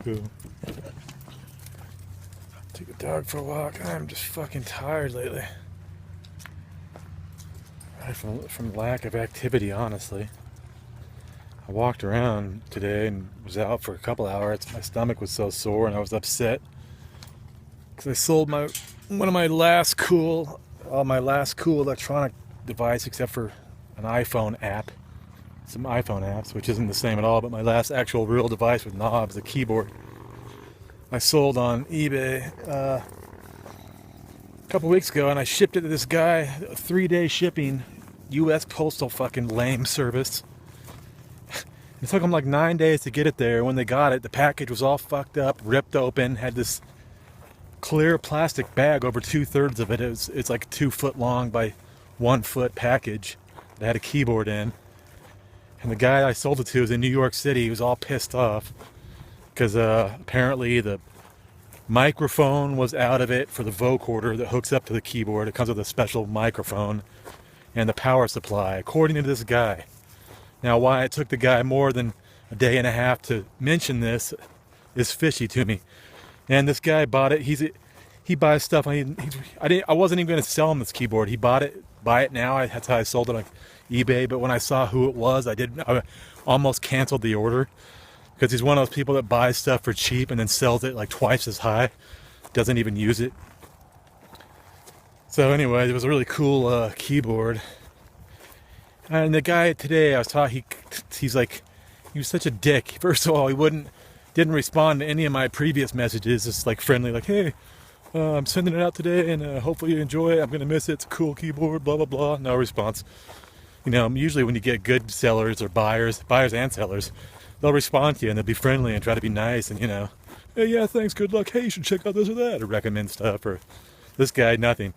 Go. Take a dog for a walk. I'm just fucking tired lately. From lack of activity, honestly. I walked around today and was out for a couple hours. My stomach was so sore and I was upset because I sold one of my last cool electronic device, except for an iPhone app, some iPhone apps, which isn't the same at all. But my last actual real device with knobs, a keyboard, I sold on eBay a couple weeks ago, and I shipped it to this guy. 3-day shipping, US Postal fucking lame service. It took them like 9 days to get it there. When they got it, the package was all fucked up, ripped open, had this clear plastic bag over 2/3 of it. It's like 2 foot long by 1 foot package that had a keyboard in. And the guy I sold it to was in New York City. He was all pissed off because apparently the microphone was out of it for the vocoder that hooks up to the keyboard. It comes with a special microphone and the power supply, according to this guy. Now, why it took the guy more than a day and a half to mention this is fishy to me. And this guy bought it. He buys stuff. I wasn't even going to sell him this keyboard. He bought it. Buy it now. That's how I sold it on eBay. But when I saw who it was, I almost canceled the order, because he's one of those people that buys stuff for cheap and then sells it like twice as high. Doesn't even use it. So anyway, it was a really cool keyboard. And the guy today I was talking, he's like, he was such a dick. First of all, he didn't respond to any of my previous messages. It's like friendly, like, hey, I'm sending it out today, and hopefully you enjoy it. I'm gonna miss it. It's a cool keyboard. Blah blah blah. No response. You know, usually when you get good sellers or buyers and sellers, they'll respond to you and they'll be friendly and try to be nice and, you know, hey, yeah, thanks, good luck. Hey, you should check out this or that, or recommend stuff. Or this guy, nothing.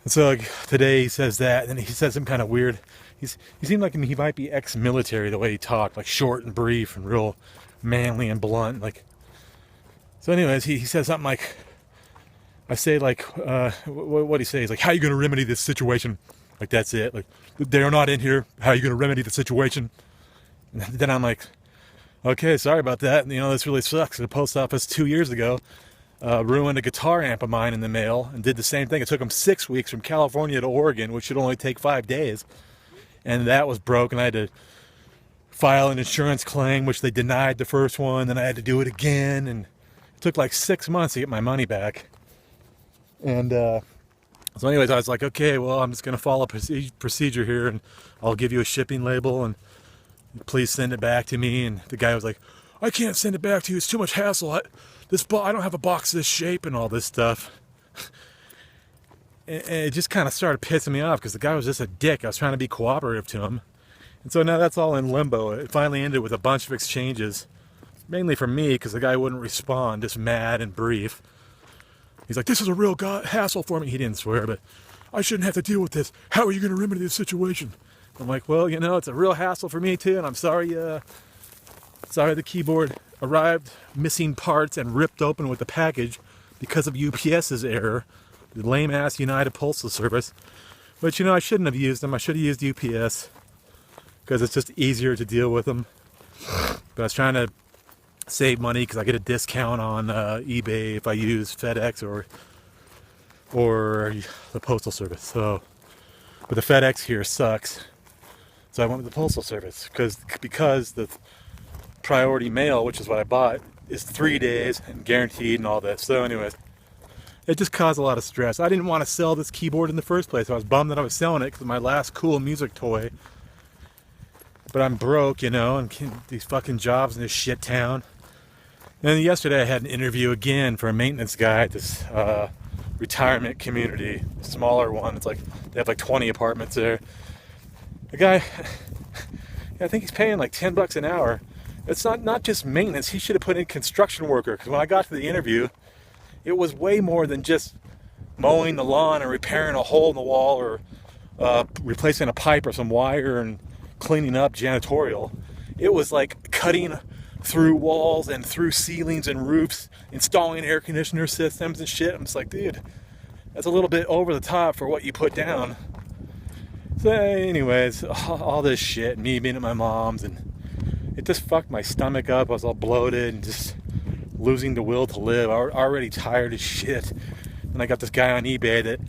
And so today he says that, and he says some kind of weird. He seemed like he might be ex-military the way he talked, like short and brief and real manly and blunt. Like, so, anyways, he says something like, I say like, what do you say? He's like, how are you going to remedy this situation? Like, that's it. Like, they're not in here. How are you going to remedy the situation? And then I'm like, okay, sorry about that. And, you know, this really sucks. The post office 2 years ago ruined a guitar amp of mine in the mail and did the same thing. It took them 6 weeks from California to Oregon, which should only take 5 days. And that was broke, and I had to file an insurance claim, which they denied the first one. Then I had to do it again, and it took like 6 months to get my money back. And so anyways, I was like, okay, well, I'm just going to follow procedure here, and I'll give you a shipping label, and please send it back to me. And the guy was like, I can't send it back to you. It's too much hassle. I don't have a box this shape and all this stuff. And it just kind of started pissing me off because the guy was just a dick. I was trying to be cooperative to him. And so now that's all in limbo. It finally ended with a bunch of exchanges, mainly from me because the guy wouldn't respond, just mad and brief. He's like, this is a real hassle for me. He didn't swear, but I shouldn't have to deal with this. How are you going to remedy this situation? I'm like, well, you know, it's a real hassle for me too, and I'm sorry the keyboard arrived missing parts and ripped open with the package because of UPS's error. The lame-ass United Postal Service. But, you know, I shouldn't have used them. I should have used UPS because it's just easier to deal with them. But I was trying to save money because I get a discount on eBay if I use FedEx or the Postal Service. So, but the FedEx here sucks. So I went with the Postal Service because the priority mail, which is what I bought, is 3 days and guaranteed and all that. So anyways, it just caused a lot of stress. I didn't want to sell this keyboard in the first place. I was bummed that I was selling it because my last cool music toy. But I'm broke, you know, and these fucking jobs in this shit town. And yesterday I had an interview again for a maintenance guy at this retirement community, a smaller one. It's like, they have like 20 apartments there. The guy, I think he's paying like $10 an hour. It's not just maintenance. He should have put in construction worker, because when I got to the interview, it was way more than just mowing the lawn and repairing a hole in the wall or replacing a pipe or some wire and cleaning up janitorial. It was like cutting through walls and through ceilings and roofs, installing air conditioner systems and shit. I'm just like, dude, that's a little bit over the top for what you put down. So anyways, all this shit, me being at my mom's, and it just fucked my stomach up. I was all bloated and just losing the will to live. I'm already tired as shit. And I got this guy on eBay that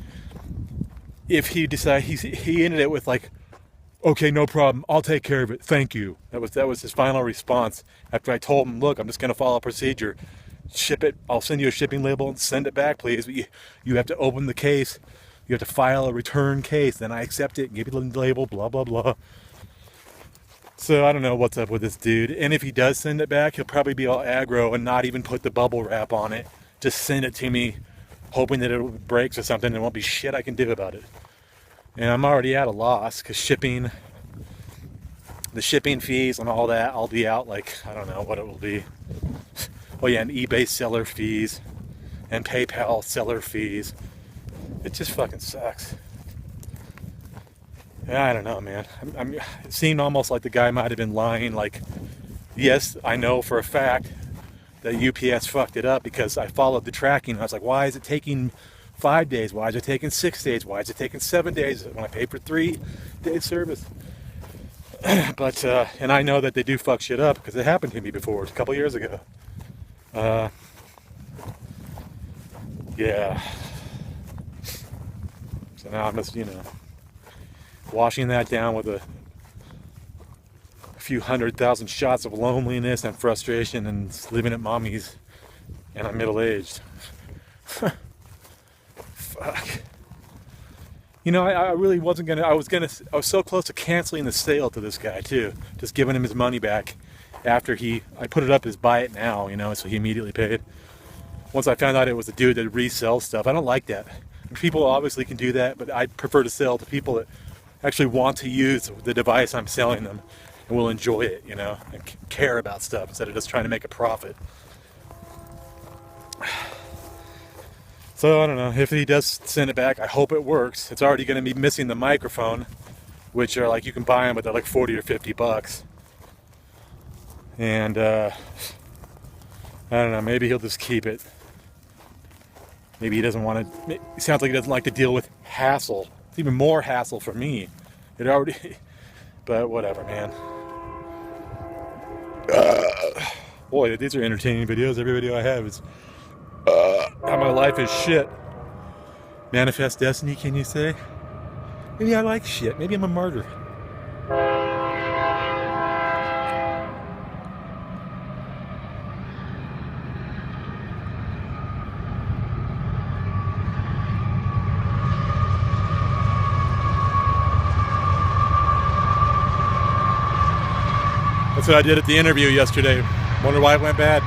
if he decided, he ended it with like, okay, no problem, I'll take care of it, thank you. That was his final response after I told him, look, I'm just going to follow a procedure. Ship it, I'll send you a shipping label and send it back, please. But you have to open the case. You have to file a return case. Then I accept it, give you the label, blah, blah, blah. So I don't know what's up with this dude. And if he does send it back, he'll probably be all aggro and not even put the bubble wrap on it. Just send it to me, hoping that it breaks or something. There won't be shit I can do about it. And I'm already at a loss because the shipping fees and all that, I'll be out like, I don't know what it will be. Oh yeah, and eBay seller fees and PayPal seller fees. It just fucking sucks. Yeah, I don't know, man. It seemed almost like the guy might have been lying. Like, yes, I know for a fact that UPS fucked it up because I followed the tracking. I was like, why is it taking 5 days? Why is it taking 6 days? Why is it taking 7 days when I paid for 3 days service? But, and I know that they do fuck shit up because it happened to me before, a couple years ago. Yeah. So now I'm just, washing that down with a few 100,000 shots of loneliness and frustration and living at mommy's, and I'm middle-aged. Fuck. I really wasn't gonna. I was so close to canceling the sale to this guy too, just giving him his money back after I put it up as buy it now, so he immediately paid. Once I found out it was a dude that resells stuff, I don't like that. People obviously can do that, but I prefer to sell to people that actually want to use the device I'm selling them and will enjoy it, and care about stuff instead of just trying to make a profit. So I don't know, if he does send it back, I hope it works. It's already going to be missing the microphone, which are like, you can buy them, but they're like 40 or 50 bucks. And I don't know, maybe he'll just keep it. Maybe he doesn't want to. It sounds like he doesn't like to deal with hassle. It's even more hassle for me. It already. But whatever, man. Boy, these are entertaining videos. Every video I have is how my life is shit. Manifest destiny, can you say? Maybe I like shit. Maybe I'm a martyr. That's what I did at the interview yesterday. Wonder why it went bad.